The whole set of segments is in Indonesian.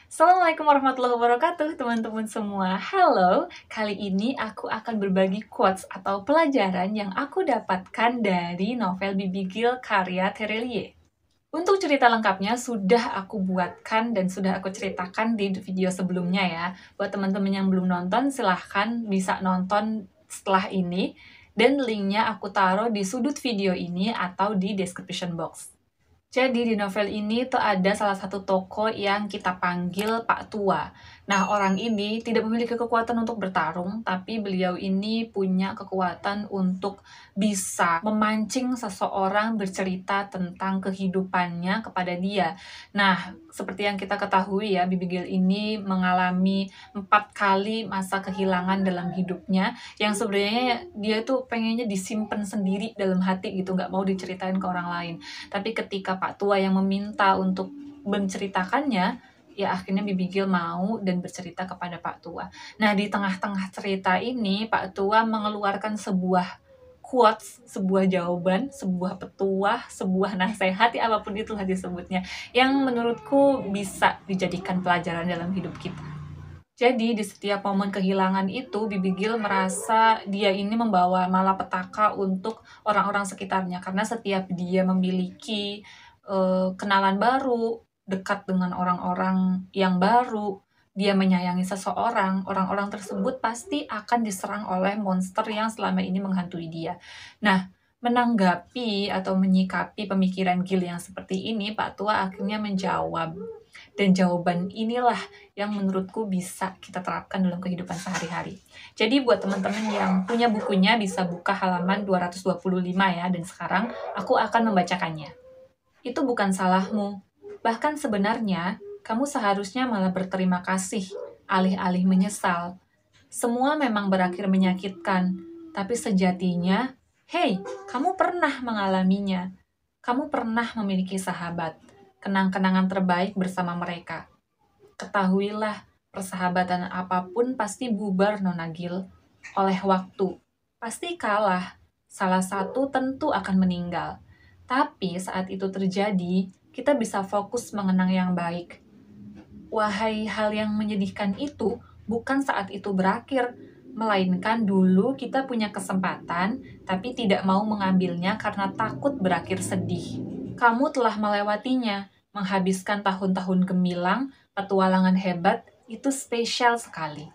Assalamualaikum warahmatullahi wabarakatuh, teman-teman semua. Halo, kali ini aku akan berbagi quotes atau pelajaran yang aku dapatkan dari novel Bibi Gil karya Terelie. Untuk cerita lengkapnya sudah aku buatkan dan sudah aku ceritakan di video sebelumnya ya. Buat teman-teman yang belum nonton, silahkan bisa nonton setelah ini. Dan linknya aku taruh di sudut video ini atau di description box. Jadi di novel ini tuh ada salah satu tokoh yang kita panggil Pak Tua. Nah, orang ini tidak memiliki kekuatan untuk bertarung, tapi beliau ini punya kekuatan untuk bisa memancing seseorang bercerita tentang kehidupannya kepada dia. Nah, seperti yang kita ketahui ya, Bibi Gil ini mengalami 4 kali masa kehilangan dalam hidupnya, yang sebenarnya dia tuh pengennya disimpan sendiri dalam hati gitu, nggak mau diceritain ke orang lain. Tapi ketika Pak Tua yang meminta untuk menceritakannya, ya akhirnya Bibi Gil mau dan bercerita kepada Pak Tua. Nah, di tengah-tengah cerita ini, Pak Tua mengeluarkan sebuah quotes, sebuah jawaban, sebuah petuah, sebuah nasihat, ya apapun itulah disebutnya, yang menurutku bisa dijadikan pelajaran dalam hidup kita. Jadi di setiap momen kehilangan itu, Bibi Gil merasa dia ini membawa malapetaka untuk orang-orang sekitarnya. Karena setiap dia memiliki kenalan baru, dekat dengan orang-orang yang baru, dia menyayangi seseorang, orang-orang tersebut pasti akan diserang oleh monster yang selama ini menghantui dia. Nah, menanggapi atau menyikapi pemikiran Gil yang seperti ini, Pak Tua akhirnya menjawab. Dan jawaban inilah yang menurutku bisa kita terapkan dalam kehidupan sehari-hari. Jadi buat teman-teman yang punya bukunya bisa buka halaman 225 ya, dan sekarang aku akan membacakannya. Itu bukan salahmu. Bahkan sebenarnya, kamu seharusnya malah berterima kasih, alih-alih menyesal. Semua memang berakhir menyakitkan, tapi sejatinya, hei, kamu pernah mengalaminya. Kamu pernah memiliki sahabat, kenang-kenangan terbaik bersama mereka. Ketahuilah, persahabatan apapun pasti bubar, Nona Gil, oleh waktu. Pasti kalah. Salah satu tentu akan meninggal. Tapi saat itu terjadi, kita bisa fokus mengenang yang baik. Wahai hal yang menyedihkan itu, bukan saat itu berakhir, melainkan dulu kita punya kesempatan, tapi tidak mau mengambilnya karena takut berakhir sedih. Kamu telah melewatinya, menghabiskan tahun-tahun gemilang, petualangan hebat, itu spesial sekali.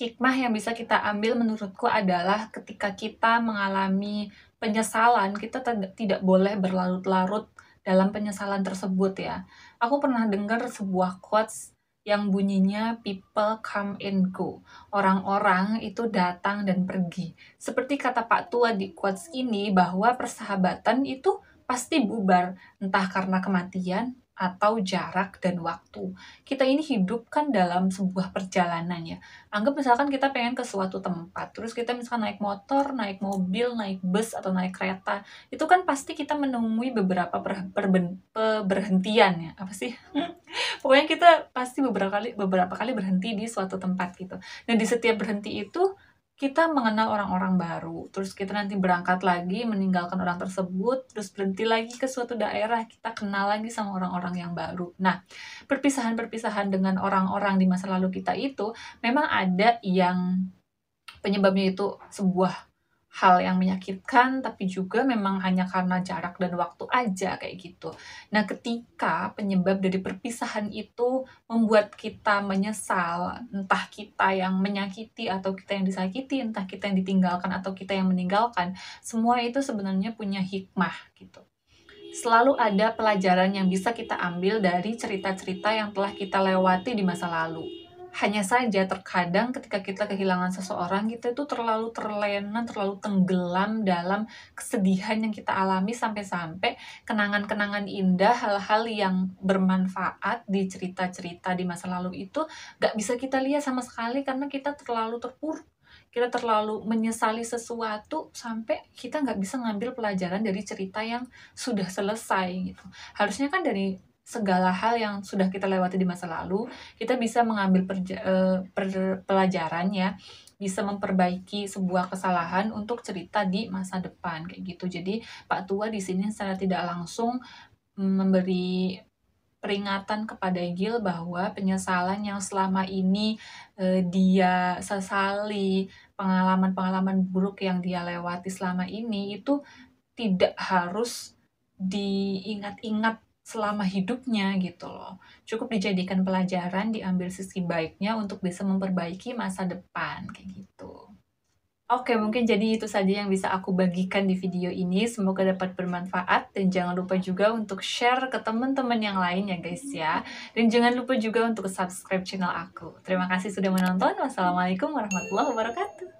Hikmah yang bisa kita ambil menurutku adalah ketika kita mengalami penyesalan, kita tidak boleh berlarut-larut dalam penyesalan tersebut ya. Aku pernah dengar sebuah quotes yang bunyinya people come and go. Orang-orang itu datang dan pergi. Seperti kata Pak Tua di quotes ini bahwa persahabatan itu pasti bubar, entah karena kematian atau jarak dan waktu. Kita ini hidup kan dalam sebuah perjalanan ya. Anggap misalkan kita pengen ke suatu tempat, terus kita misalkan naik motor, naik mobil, naik bus, atau naik kereta, itu kan pasti kita menemui beberapa berhentian ya, apa sih? Pokoknya kita pasti beberapa kali berhenti di suatu tempat gitu. Dan di setiap berhenti itu kita mengenal orang-orang baru, terus kita nanti berangkat lagi, meninggalkan orang tersebut, terus berhenti lagi ke suatu daerah, kita kenal lagi sama orang-orang yang baru. Nah, perpisahan-perpisahan dengan orang-orang di masa lalu kita itu memang ada yang penyebabnya itu sebuah hal yang menyakitkan, tapi juga memang hanya karena jarak dan waktu aja kayak gitu. Nah, ketika penyebab dari perpisahan itu membuat kita menyesal, entah kita yang menyakiti atau kita yang disakiti, entah kita yang ditinggalkan atau kita yang meninggalkan, semua itu sebenarnya punya hikmah gitu. Selalu ada pelajaran yang bisa kita ambil dari cerita-cerita yang telah kita lewati di masa lalu. Hanya saja terkadang ketika kita kehilangan seseorang, kita itu terlalu terlena, terlalu tenggelam dalam kesedihan yang kita alami sampai-sampai kenangan-kenangan indah, hal-hal yang bermanfaat di cerita-cerita di masa lalu itu gak bisa kita lihat sama sekali karena kita terlalu terpuruk. Kita terlalu menyesali sesuatu sampai kita nggak bisa ngambil pelajaran dari cerita yang sudah selesai gitu. Harusnya kan dari segala hal yang sudah kita lewati di masa lalu, kita bisa mengambil pelajaran ya, bisa memperbaiki sebuah kesalahan untuk cerita di masa depan kayak gitu. Jadi Pak Tua di sini secara tidak langsung memberi peringatan kepada Gil bahwa penyesalan yang selama ini dia sesali, pengalaman-pengalaman buruk yang dia lewati selama ini itu tidak harus diingat-ingat selama hidupnya gitu loh. Cukup dijadikan pelajaran, diambil sisi baiknya untuk bisa memperbaiki masa depan kayak gitu. Oke, mungkin jadi itu saja yang bisa aku bagikan di video ini. Semoga dapat bermanfaat dan jangan lupa juga untuk share ke teman-teman yang lain ya guys ya. Dan jangan lupa juga untuk subscribe channel aku. Terima kasih sudah menonton. Wassalamualaikum warahmatullahi wabarakatuh.